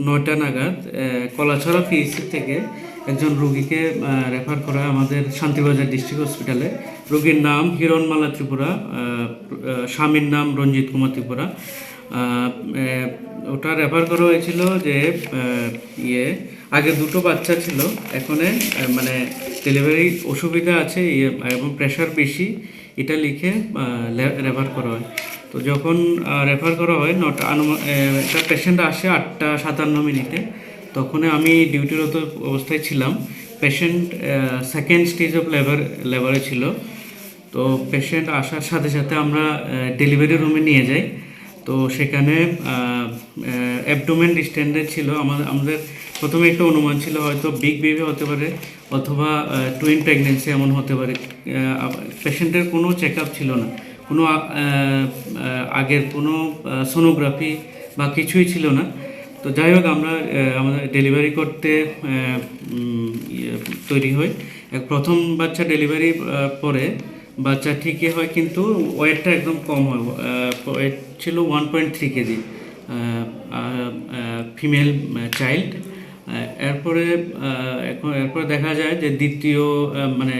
৯টা নাগাদ কলাছড়া পিএইচসি থেকে একজন রোগীকে রেফার করা আমাদের শান্তিবাজার ডিস্ট্রিক্ট হসপিটালে। রোগীর নাম হিরণমালা ত্রিপুরা, স্বামীর নাম রঞ্জিত কুমার ত্রিপুরা। ওটা রেফার করা হয়েছিল যে আগে দুটো বাচ্চা ছিল, এখানে মানে ডেলিভারি অসুবিধা আছে এবং প্রেশার বেশি, এটা লিখে রেফার করা হয়। তো যখন রেফার করা হয় একটা পেশেন্ট আসে 8:57 তখন আমি ডিউটিরত অবস্থায় ছিলাম। পেশেন্ট সেকেন্ড স্টেজ অফ লেবারে ছিল। তো পেশেন্ট আসার সাথে সাথে আমরা ডেলিভারি রুমে নিয়ে যাই। তো সেখানে অ্যাবডোমেন ডিস্টেন্ডেড ছিল। আমাদের প্রথমে একটা অনুমান ছিল হয়তো বিগ বেবি হতে পারে অথবা টুইন প্রেগনেন্সি এমন হতে পারে। পেশেন্টের কোনো চেক আপ ছিল না, কোনো আগের কোনো সোনোগ্রাফি বা কিছুই ছিল না। তো যাই হোক, আমরা আমাদের ডেলিভারি করতে তৈরি হই। প্রথম বাচ্চা ডেলিভারি পরে বাচ্চা ঠিকই হয়, কিন্তু ওয়েটটা একদম কম হয়। ওয়েট ছিল 1.3 কেজি, ফিমেল চাইল্ড। এরপরে দেখা যায় যে দ্বিতীয় মানে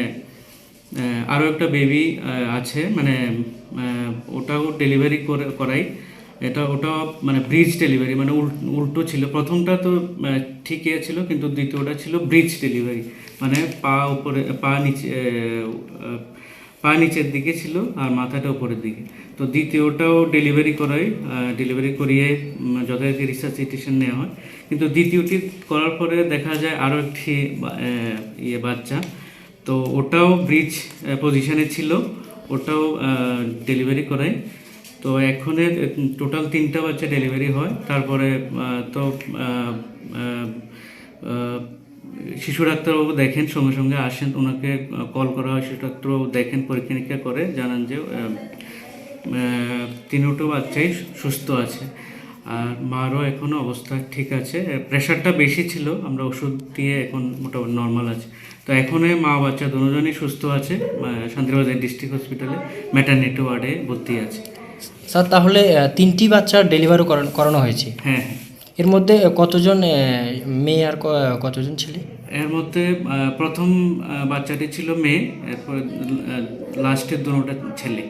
আরও একটা বেবি আছে, মানে ওটাও ডেলিভারি করাই। ওটা মানে ব্রিজ ডেলিভারি, মানে উল্টো ছিল। প্রথমটা তো ঠিকই ছিল, কিন্তু দ্বিতীয়টা ছিল ব্রিজ ডেলিভারি, মানে পা নিচের দিকে ছিল আর মাথাটা উপরের দিকে। তো দ্বিতীয়টাও ডেলিভারি করিয়ে যথারীতি রিসাসিটেশন নেওয়া হয়। কিন্তু দ্বিতীয়টি করার পরে দেখা যায় আরও একটি বাচ্চা, তো ওটাও ব্রিজ পজিশনে ছিল, ওটাও ডেলিভারি করাই। তো এখনের টোটাল 3টা বাচ্চা ডেলিভারি হয়। তারপরে তো শিশু ডাক্তারবাবু দেখেন, সঙ্গে সঙ্গে আসেন, ওনাকে কল করা হয়, শিশু ডাক্তারবাবু দেখেন, পরীক্ষা নিরীক্ষা করে জানান যে 3টো বাচ্চাই সুস্থ আছে। আর মারও এখনও অবস্থা ঠিক আছে। প্রেশারটা বেশি ছিল, আমরা ওষুধ দিয়ে এখন মোটামুটি নর্মাল আছে। তো এখনই মা বাচ্চা দুজনই সুস্থ আছে, শান্তিবাজার ডিস্ট্রিক্ট হসপিটালে ম্যাটারনিটি ওয়ার্ডে ভর্তি আছে। স্যার, তাহলে 3টি বাচ্চার ডেলিভারি করানো হয়েছে? হ্যাঁ। এর মধ্যে কতজন মেয়ে আর কতজন ছেলে? এর মধ্যে প্রথম বাচ্চাটি ছিল মেয়ে, এরপরে লাস্টের দুটোটা ছেলে।